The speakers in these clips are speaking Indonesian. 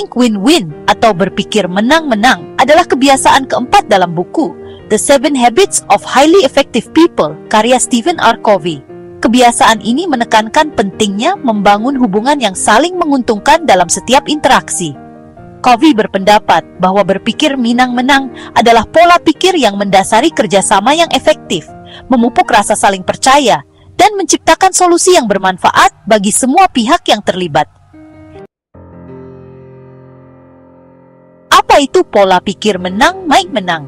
Think win-win atau berpikir menang-menang adalah kebiasaan keempat dalam buku The 7 Habits of Highly Effective People karya Stephen R. Covey. Kebiasaan ini menekankan pentingnya membangun hubungan yang saling menguntungkan dalam setiap interaksi. Covey berpendapat bahwa berpikir menang-menang adalah pola pikir yang mendasari kerjasama yang efektif, memupuk rasa saling percaya, dan menciptakan solusi yang bermanfaat bagi semua pihak yang terlibat. Apa itu pola pikir menang-menang?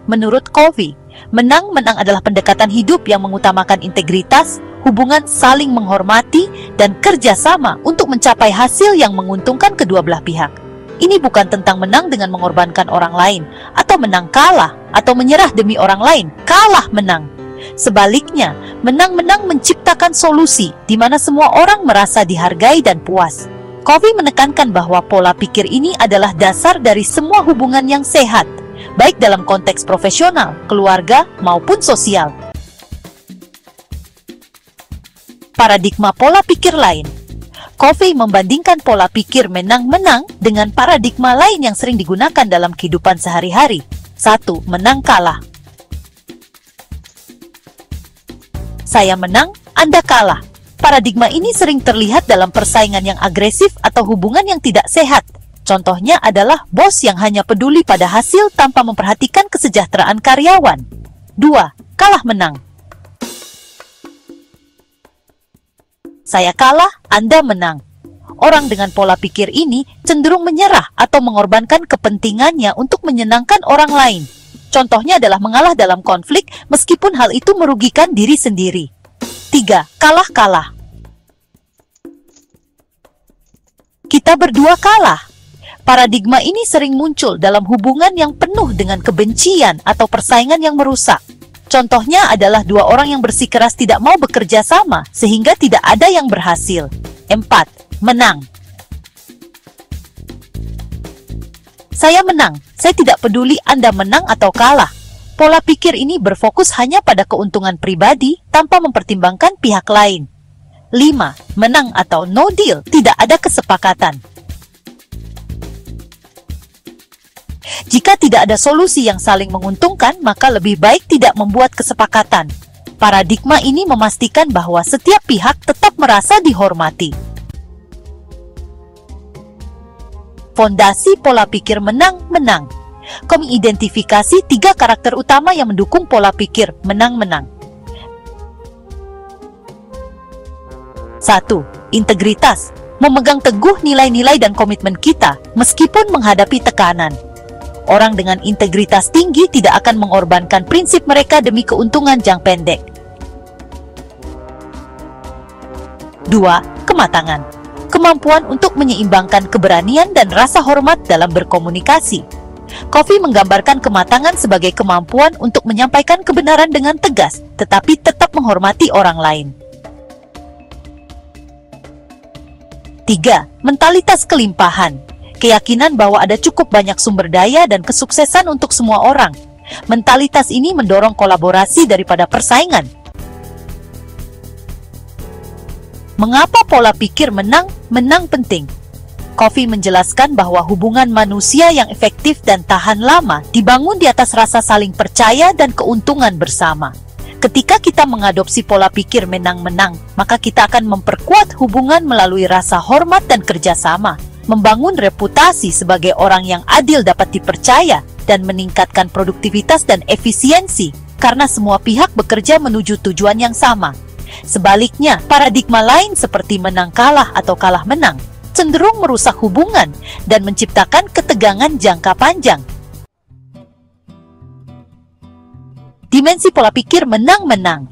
Menurut Covey, menang-menang adalah pendekatan hidup yang mengutamakan integritas, hubungan saling menghormati, dan kerjasama untuk mencapai hasil yang menguntungkan kedua belah pihak. Ini bukan tentang menang dengan mengorbankan orang lain, atau menang kalah, atau menyerah demi orang lain, kalah menang. Sebaliknya, menang-menang menciptakan solusi di mana semua orang merasa dihargai dan puas. Covey menekankan bahwa pola pikir ini adalah dasar dari semua hubungan yang sehat, baik dalam konteks profesional, keluarga, maupun sosial. Paradigma pola pikir lain. Covey membandingkan pola pikir menang-menang dengan paradigma lain yang sering digunakan dalam kehidupan sehari-hari. 1. Menang kalah. Saya menang, Anda kalah. Paradigma ini sering terlihat dalam persaingan yang agresif atau hubungan yang tidak sehat. Contohnya adalah bos yang hanya peduli pada hasil tanpa memperhatikan kesejahteraan karyawan. 2. Kalah menang. Saya kalah, Anda menang. Orang dengan pola pikir ini cenderung menyerah atau mengorbankan kepentingannya untuk menyenangkan orang lain. Contohnya adalah mengalah dalam konflik meskipun hal itu merugikan diri sendiri. 3. Kalah-kalah. Kita berdua kalah. Paradigma ini sering muncul dalam hubungan yang penuh dengan kebencian atau persaingan yang merusak. Contohnya adalah dua orang yang bersikeras tidak mau bekerja sama sehingga tidak ada yang berhasil. 4. Menang. Saya menang. Saya tidak peduli Anda menang atau kalah. Pola pikir ini berfokus hanya pada keuntungan pribadi tanpa mempertimbangkan pihak lain. 5. Menang atau no deal. Tidak ada kesepakatan. Jika tidak ada solusi yang saling menguntungkan, maka lebih baik tidak membuat kesepakatan. Paradigma ini memastikan bahwa setiap pihak tetap merasa dihormati. Fondasi pola pikir menang-menang. Kami identifikasi 3 karakter utama yang mendukung pola pikir menang-menang. 1. Integritas. Memegang teguh nilai-nilai dan komitmen kita meskipun menghadapi tekanan. Orang dengan integritas tinggi tidak akan mengorbankan prinsip mereka demi keuntungan jangka pendek. 2. Kematangan. Kemampuan untuk menyeimbangkan keberanian dan rasa hormat dalam berkomunikasi. Covey menggambarkan kematangan sebagai kemampuan untuk menyampaikan kebenaran dengan tegas, tetapi tetap menghormati orang lain. 3. Mentalitas kelimpahan. Keyakinan bahwa ada cukup banyak sumber daya dan kesuksesan untuk semua orang. Mentalitas ini mendorong kolaborasi daripada persaingan. Mengapa pola pikir menang-menang penting? Covey menjelaskan bahwa hubungan manusia yang efektif dan tahan lama dibangun di atas rasa saling percaya dan keuntungan bersama. Ketika kita mengadopsi pola pikir menang-menang, maka kita akan memperkuat hubungan melalui rasa hormat dan kerjasama, membangun reputasi sebagai orang yang adil dapat dipercaya, dan meningkatkan produktivitas dan efisiensi, karena semua pihak bekerja menuju tujuan yang sama. Sebaliknya, paradigma lain seperti menang kalah atau kalah menang cenderung merusak hubungan dan menciptakan ketegangan jangka panjang. Dimensi pola pikir menang-menang.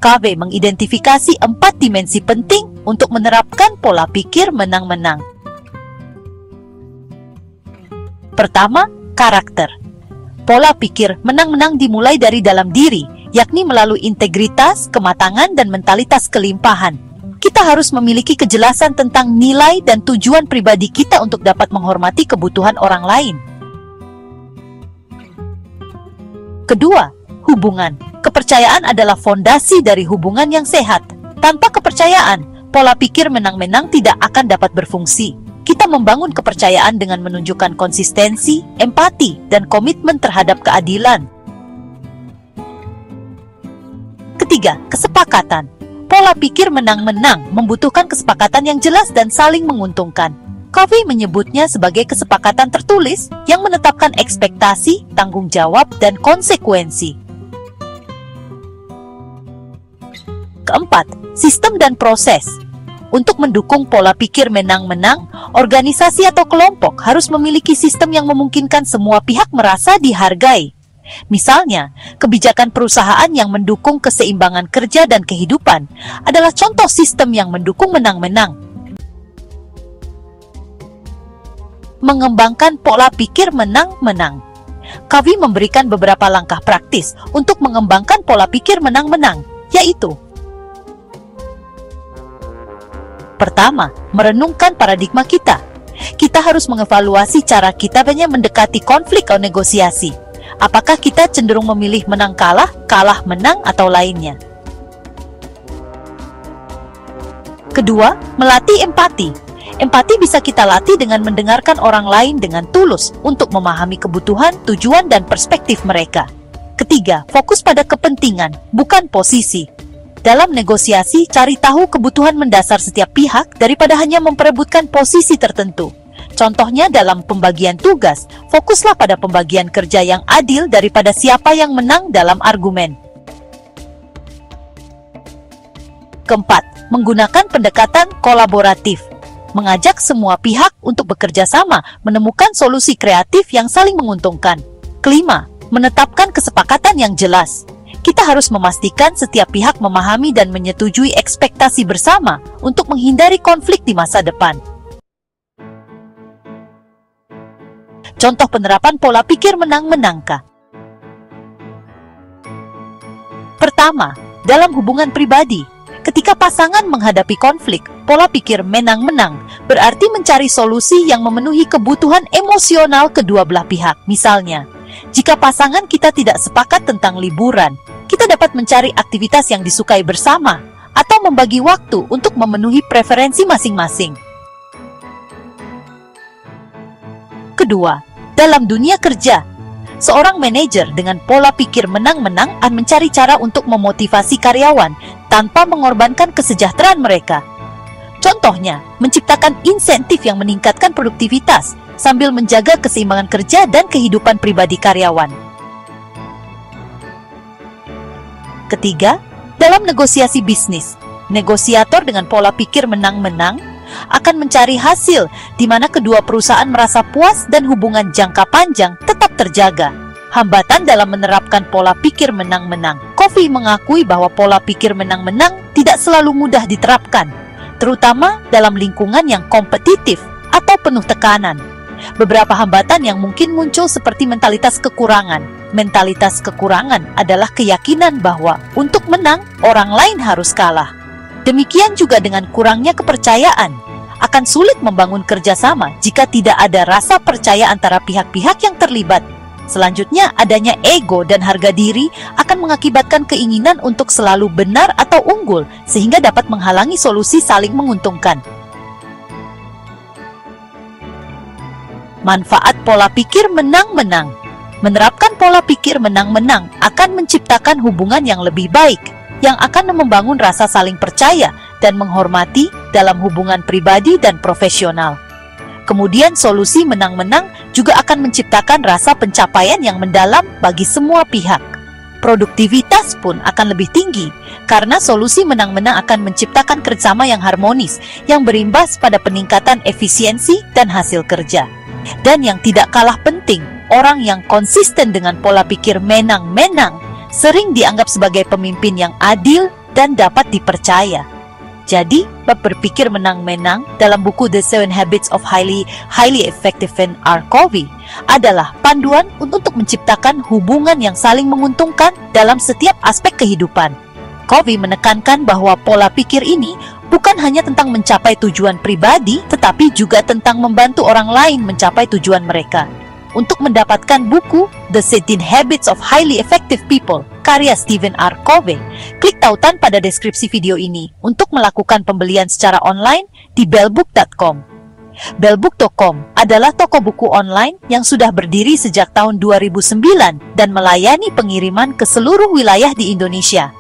Covey mengidentifikasi 4 dimensi penting untuk menerapkan pola pikir menang-menang. Pertama, karakter. Pola pikir menang-menang dimulai dari dalam diri, yakni melalui integritas, kematangan, dan mentalitas kelimpahan. Kita harus memiliki kejelasan tentang nilai dan tujuan pribadi kita untuk dapat menghormati kebutuhan orang lain. Kedua, hubungan. Kepercayaan adalah fondasi dari hubungan yang sehat. Tanpa kepercayaan, pola pikir menang-menang tidak akan dapat berfungsi. kita membangun kepercayaan dengan menunjukkan konsistensi, empati, dan komitmen terhadap keadilan. Ketiga, kesepakatan. Pola pikir menang-menang membutuhkan kesepakatan yang jelas dan saling menguntungkan. Covey menyebutnya sebagai kesepakatan tertulis yang menetapkan ekspektasi, tanggung jawab, dan konsekuensi. Keempat, sistem dan proses. Untuk mendukung pola pikir menang-menang, organisasi atau kelompok harus memiliki sistem yang memungkinkan semua pihak merasa dihargai. Misalnya, kebijakan perusahaan yang mendukung keseimbangan kerja dan kehidupan adalah contoh sistem yang mendukung menang-menang. Mengembangkan pola pikir menang-menang. Covey memberikan beberapa langkah praktis untuk mengembangkan pola pikir menang-menang, yaitu: pertama, merenungkan paradigma kita. Kita harus mengevaluasi cara kita mendekati konflik atau negosiasi. Apakah kita cenderung memilih menang kalah, kalah menang, atau lainnya? Kedua, melatih empati. Empati bisa kita latih dengan mendengarkan orang lain dengan tulus untuk memahami kebutuhan, tujuan, dan perspektif mereka. Ketiga, fokus pada kepentingan, bukan posisi. Dalam negosiasi, cari tahu kebutuhan mendasar setiap pihak daripada hanya memperebutkan posisi tertentu. Contohnya dalam pembagian tugas, fokuslah pada pembagian kerja yang adil daripada siapa yang menang dalam argumen. Keempat, menggunakan pendekatan kolaboratif. Mengajak semua pihak untuk bekerja sama, menemukan solusi kreatif yang saling menguntungkan. Kelima, menetapkan kesepakatan yang jelas. Kita harus memastikan setiap pihak memahami dan menyetujui ekspektasi bersama untuk menghindari konflik di masa depan. Contoh penerapan pola pikir menang-menangkah? Pertama, dalam hubungan pribadi, ketika pasangan menghadapi konflik, pola pikir menang-menang berarti mencari solusi yang memenuhi kebutuhan emosional kedua belah pihak. Misalnya, jika pasangan kita tidak sepakat tentang liburan, kita dapat mencari aktivitas yang disukai bersama atau membagi waktu untuk memenuhi preferensi masing-masing. Kedua, dalam dunia kerja, seorang manajer dengan pola pikir menang-menang akan mencari cara untuk memotivasi karyawan tanpa mengorbankan kesejahteraan mereka. Contohnya, menciptakan insentif yang meningkatkan produktivitas sambil menjaga keseimbangan kerja dan kehidupan pribadi karyawan. Ketiga, dalam negosiasi bisnis, negosiator dengan pola pikir menang-menang akan mencari hasil di mana kedua perusahaan merasa puas dan hubungan jangka panjang tetap terjaga. Hambatan dalam menerapkan pola pikir menang-menang. Covey mengakui bahwa pola pikir menang-menang tidak selalu mudah diterapkan, terutama dalam lingkungan yang kompetitif atau penuh tekanan. Beberapa hambatan yang mungkin muncul seperti mentalitas kekurangan. Mentalitas kekurangan adalah keyakinan bahwa untuk menang, orang lain harus kalah. Demikian juga dengan kurangnya kepercayaan. Akan sulit membangun kerjasama jika tidak ada rasa percaya antara pihak-pihak yang terlibat. Selanjutnya, adanya ego dan harga diri akan mengakibatkan keinginan untuk selalu benar atau unggul, sehingga dapat menghalangi solusi saling menguntungkan. Manfaat pola pikir menang-menang. Menerapkan pola pikir menang-menang akan menciptakan hubungan yang lebih baik, yang akan membangun rasa saling percaya dan menghormati dalam hubungan pribadi dan profesional. Kemudian solusi menang-menang juga akan menciptakan rasa pencapaian yang mendalam bagi semua pihak. Produktivitas pun akan lebih tinggi karena solusi menang-menang akan menciptakan kerjasama yang harmonis yang berimbas pada peningkatan efisiensi dan hasil kerja. Dan yang tidak kalah penting, orang yang konsisten dengan pola pikir menang-menang sering dianggap sebagai pemimpin yang adil dan dapat dipercaya. Jadi, bab berpikir menang-menang dalam buku The 7 Habits of Highly Effective Men Covey adalah panduan untuk menciptakan hubungan yang saling menguntungkan dalam setiap aspek kehidupan. Covey menekankan bahwa pola pikir ini bukan hanya tentang mencapai tujuan pribadi, tetapi juga tentang membantu orang lain mencapai tujuan mereka. Untuk mendapatkan buku The 17 Habits of Highly Effective People, karya Stephen R. Covey, klik tautan pada deskripsi video ini untuk melakukan pembelian secara online di bellbook.com. Bellbook.com adalah toko buku online yang sudah berdiri sejak tahun 2009 dan melayani pengiriman ke seluruh wilayah di Indonesia.